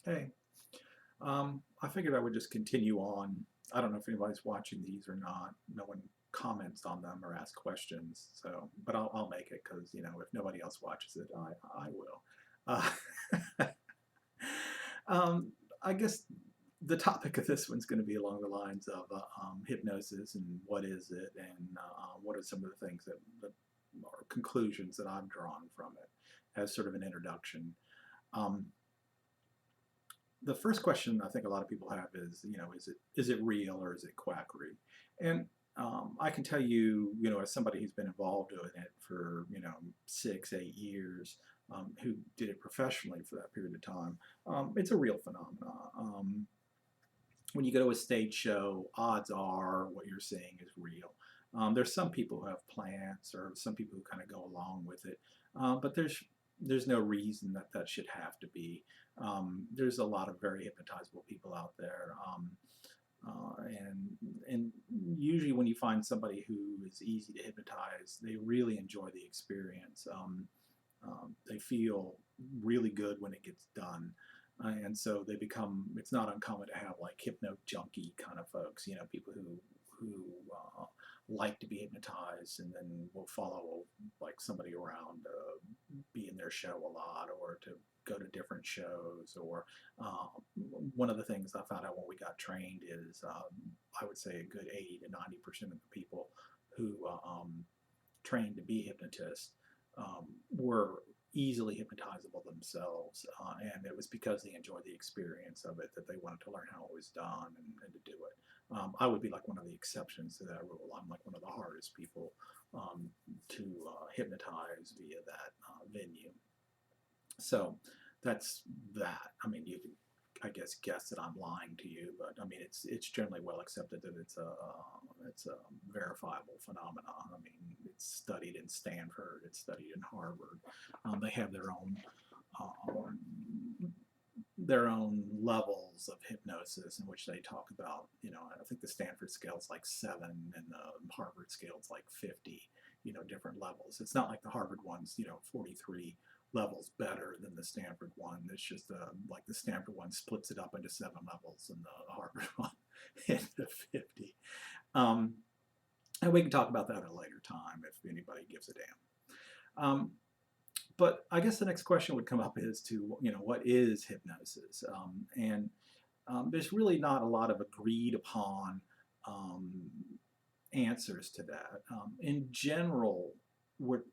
Hey, I figured I would just continue on. I don't know if anybody's watching these or not. No one comments on them or asks questions, so but I'll make it because if nobody else watches it, I will. Uh, um, I guess the topic of this one's going to be along the lines of hypnosis and what is it, and what are some of the things that are conclusions that I've drawn from it as sort of an introduction. Um, the first question I think a lot of people have is, is it real or is it quackery? And I can tell you, as somebody who's been involved in it for 6, 8 years, who did it professionally for that period of time, it's a real phenomenon. When you go to a stage show, odds are what you're seeing is real. There's some people who have plants, or some people who kind of go along with it, but there's no reason that that should have to be. There's a lot of very hypnotizable people out there, and usually when you find somebody who is easy to hypnotize, they really enjoy the experience. They feel really good when it gets done. And so they become, it's not uncommon to have like hypno junkie kind of folks, people who like to be hypnotized and then will follow like somebody around, be in their show a lot, or to go to different shows. Or one of the things I found out when we got trained is, I would say a good 80 to 90% of the people who trained to be hypnotists were easily hypnotizable themselves, and it was because they enjoyed the experience of it that they wanted to learn how it was done, and to do it. I would be like one of the exceptions to that rule. I'm like one of the hardest people to hypnotize via that venue. So that's that. I mean, you can, I guess that I'm lying to you, but I mean, it's generally well accepted that it's a verifiable phenomenon. I mean, it's studied in Stanford, it's studied in Harvard. They have um, their own levels of hypnosis in which they talk about, I think the Stanford scale is like 7 and the Harvard scale is like 50, different levels. It's not like the Harvard one's, 43 levels better than the Stanford one. It's just like the Stanford one splits it up into 7 levels and the Harvard one into 50. Um, and we can talk about that at a later time if anybody gives a damn. But I guess the next question would come up is to, what is hypnosis? And there's really not a lot of agreed upon um, answers to that. In general, what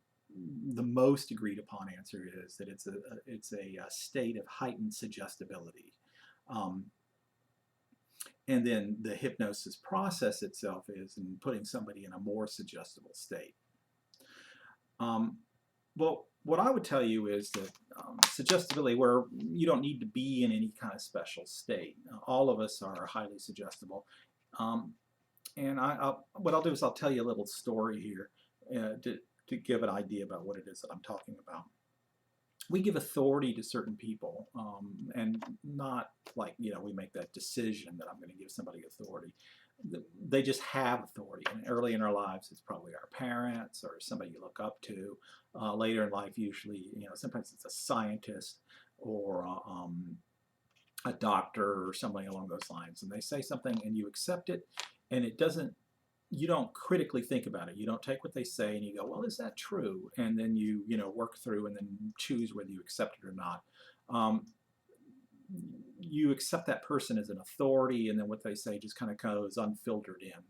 the most agreed upon answer is that it's a state of heightened suggestibility. Um, and then the hypnosis process itself is in putting somebody in a more suggestible state. Um, well, what I would tell you is that suggestibility, where you don't need to be in any kind of special state. All of us are highly suggestible. Um, and what I'll do is I'll tell you a little story here to give an idea about what it is that I'm talking about. We give authority to certain people, and not like, we make that decision that I'm going to give somebody authority. They just have authority. And early in our lives, it's probably our parents or somebody you look up to. Later in life, usually, sometimes it's a scientist or a doctor or somebody along those lines. And they say something and you accept it, and it doesn't, you don't critically think about it. You don't take what they say and you go, well, is that true? And then you work through and then choose whether you accept it or not. Um, you accept that person as an authority, and then what they say just kind of goes unfiltered in.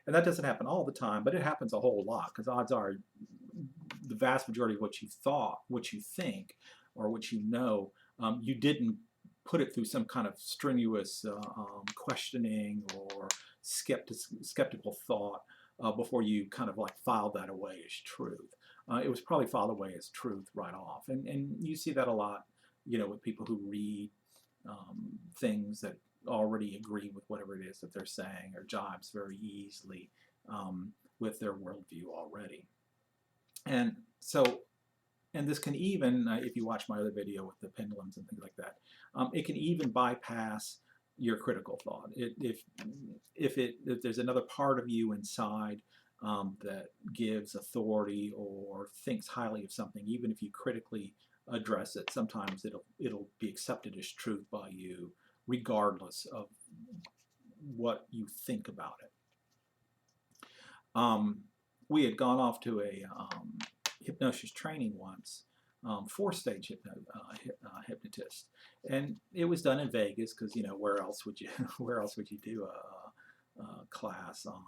And that doesn't happen all the time, but it happens a whole lot, because odds are the vast majority of what you thought, what you think, or what you didn't put it through some kind of strenuous questioning or skeptical thought before you kind of like filed that away as truth. It was probably filed away as truth right off. And you see that a lot, with people who read things that already agree with whatever it is that they're saying, or jibes very easily with their worldview already. And so, and this can even, if you watch my other video with the pendulums and things like that, it can even bypass your critical thought. If there's another part of you inside that gives authority or thinks highly of something, even if you critically address it, sometimes it'll be accepted as truth by you, regardless of what you think about it. We had gone off to a hypnosis training once, 4-stage hypnotist, and it was done in Vegas because where else would you where else would you do a class on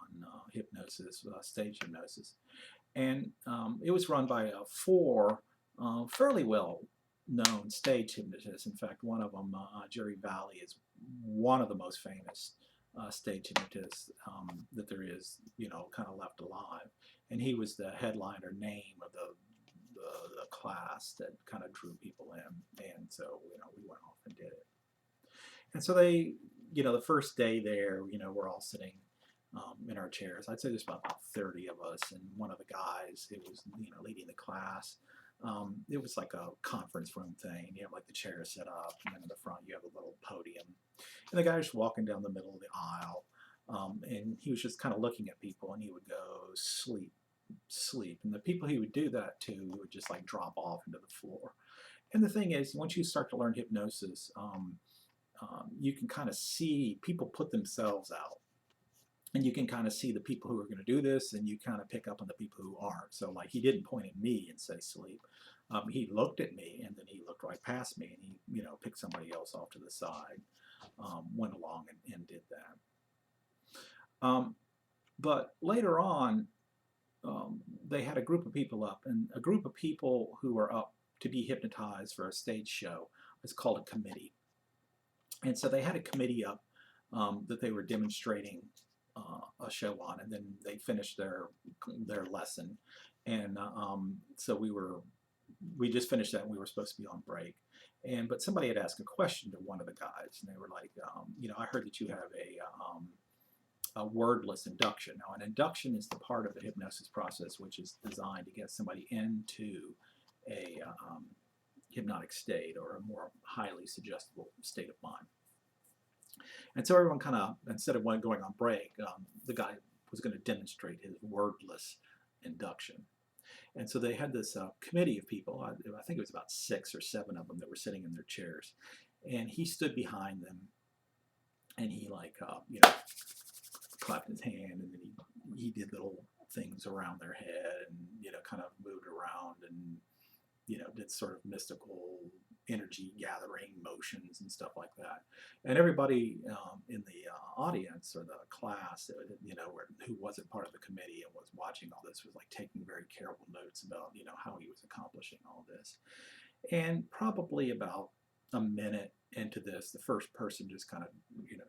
hypnosis, stage hypnosis, and it was run by 4 fairly well known stage hypnotists. In fact, one of them, Jerry Valley, is one of the most famous stage hypnotists that there is, kind of left alive. And he was the headliner name of the class that kind of drew people in. And so, we went off and did it. And so they, the first day there, we're all sitting in our chairs. I'd say there's about 30 of us, and one of the guys, it was, leading the class. It was like a conference room thing. You have like the chairs set up, and then in the front you have a little podium. And the guy was walking down the middle of the aisle, and he was just kind of looking at people, and he would go, sleep, sleep. And the people he would do that to would just like drop off into the floor. And the thing is, once you start to learn hypnosis, you can kind of see people put themselves out. And you can kind of see the people who are going to do this, and you kind of pick up on the people who aren't. So like he didn't point at me and say sleep. He looked at me, and then he looked right past me, and he picked somebody else off to the side, went along and did that. But later on, they had a group of people up, and a group of people who were up to be hypnotized for a stage show. It's called a committee. And so they had a committee up that they were demonstrating a show on, and then they finished their lesson, and so we just finished that, and we were supposed to be on break, but somebody had asked a question to one of the guys, and they were like, I heard that you have a wordless induction. Now, an induction is the part of the hypnosis process which is designed to get somebody into a hypnotic state, or a more highly suggestible state of mind. And so everyone kind of, instead of going on break, the guy was going to demonstrate his wordless induction. And so they had this committee of people. I think it was about 6 or 7 of them that were sitting in their chairs. And he stood behind them, and he clapped his hand, and then he did little things around their head, and kind of moved around, and did sort of mystical energy gathering motions and stuff like that. And everybody in the audience, or the class, who wasn't part of the committee and was watching all this, was like taking very careful notes about how he was accomplishing all this. And probably about a minute into this, the first person just kind of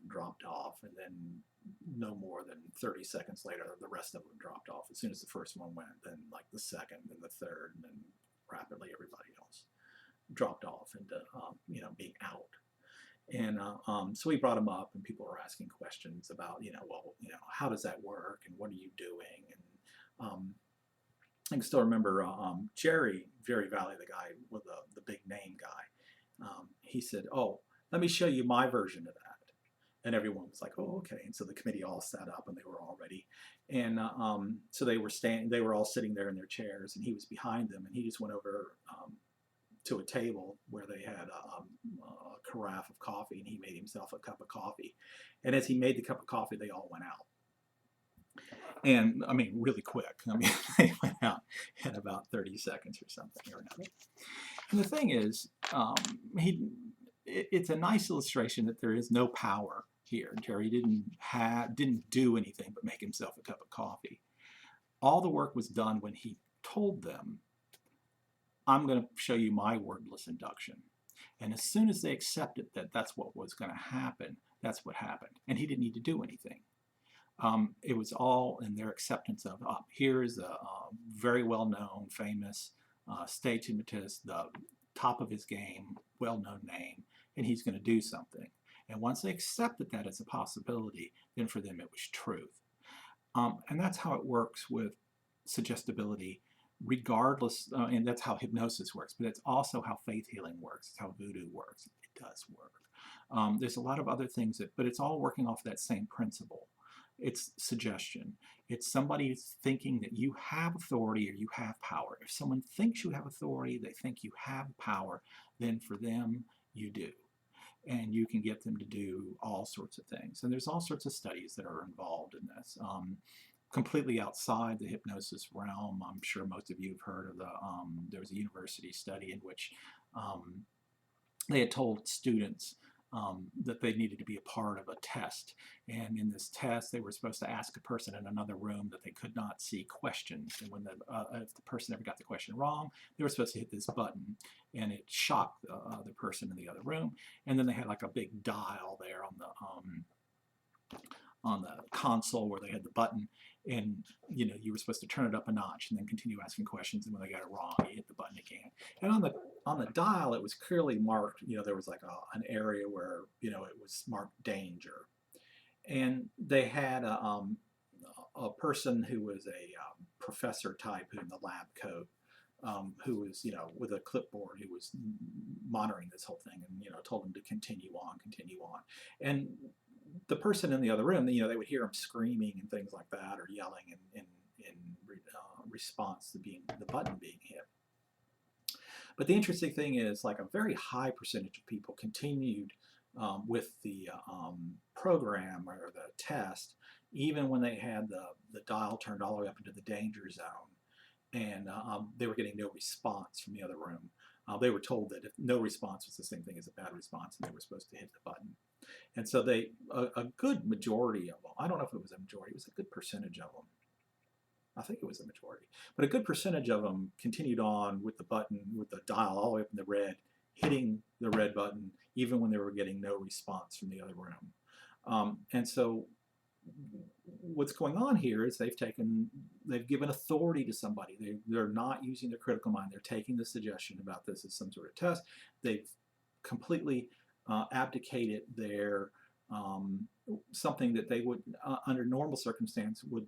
dropped off, and then no more than 30 seconds later, the rest of them dropped off. As soon as the first one went, then like the second, then the third, and then rapidly everybody else dropped off into being out. And so we brought him up, and people were asking questions about how does that work, and what are you doing? And I can still remember Jerry Valley, the guy with the big name guy. He said, "Oh, let me show you my version of that." And everyone was like, "Oh, okay." And so the committee all sat up, and they were all ready. And so they were all sitting there in their chairs, and he was behind them, and he just went over to a table where they had a carafe of coffee, and he made himself a cup of coffee. And as he made the cup of coffee, they all went out. And I mean, really quick. I mean, they went out in about 30 seconds or something or another. And the thing is, it's a nice illustration that there is no power here. Jerry didn't do anything but make himself a cup of coffee. All the work was done when he told them, "I'm going to show you my wordless induction." And as soon as they accepted that that's what was going to happen, that's what happened. And he didn't need to do anything. It was all in their acceptance of, here is a very well-known, famous stage hypnotist, the top of his game, well-known name, and he's going to do something. And once they accepted that as a possibility, then for them it was truth. And that's how it works with suggestibility, regardless, and that's how hypnosis works, but it's also how faith healing works. It's how voodoo works. It does work. There's a lot of other things, but it's all working off that same principle. It's suggestion. It's somebody thinking that you have authority or you have power. If someone thinks you have authority, they think you have power, then for them, you do. And you can get them to do all sorts of things. And there's all sorts of studies that are involved in this. Completely outside the hypnosis realm, I'm sure most of you have heard of there was a university study in which um, they had told students that they needed to be a part of a test. And in this test, they were supposed to ask a person in another room that they could not see questions. And when if the person ever got the question wrong, they were supposed to hit this button, and it shocked the person in the other room. And then they had like a big dial there on the console where they had the button, and you were supposed to turn it up a notch and then continue asking questions, and when they got it wrong, you hit the button again. And on the dial, it was clearly marked. There was like an area where it was marked danger, and they had a person who was a professor type in the lab coat, who was, with a clipboard, who was monitoring this whole thing, and told them to continue on, and the person in the other room, they would hear him screaming and things like that, or yelling in response to the button being hit. But the interesting thing is, like, a very high percentage of people continued with the program or the test, even when they had the dial turned all the way up into the danger zone, and they were getting no response from the other room. They were told that if no response was the same thing as a bad response, and they were supposed to hit the button. And so a good majority of them, I don't know if it was a majority, it was a good percentage of them. I think it was a majority. But a good percentage of them continued on with the button, with the dial all the way up in the red, hitting the red button, even when they were getting no response from the other room. And so what's going on here is they've given authority to somebody. They're not using their critical mind. They're taking the suggestion about this as some sort of test. They've completely abdicated their something that they would, under normal circumstance, would,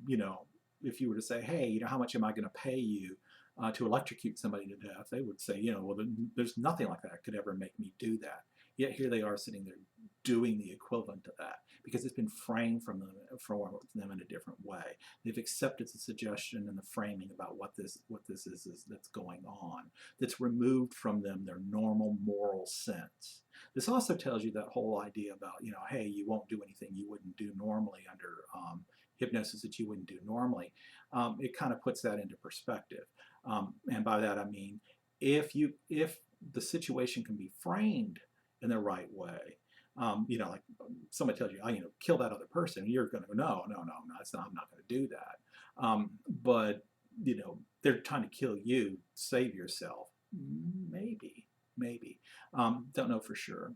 if you were to say, hey, how much am I going to pay you to electrocute somebody to death? They would say, well, there's nothing like that could ever make me do that. Yet here they are sitting there doing the equivalent to that, because it's been framed from them in a different way. They've accepted the suggestion and the framing about what this is that's going on, that's removed from them their normal moral sense. This also tells you that whole idea about, hey, you won't do anything you wouldn't do normally under hypnosis that you wouldn't do normally. It kind of puts that into perspective. And by that I mean, if the situation can be framed in the right way, like somebody tells you, kill that other person, you're going to go, no, I'm not going to do that. But they're trying to kill you, save yourself. Maybe. Don't know for sure.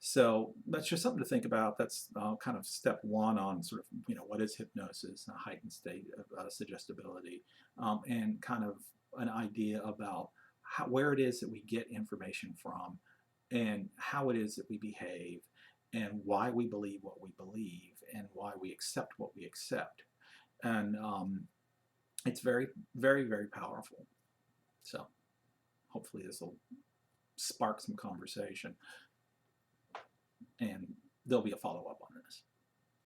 So that's just something to think about. That's kind of step one on sort of, what is hypnosis, a heightened state of suggestibility, and kind of an idea about where it is that we get information from, and how it is that we behave, and why we believe what we believe, and why we accept what we accept. And it's very, very, very powerful. So hopefully this will spark some conversation, and there'll be a follow-up on this.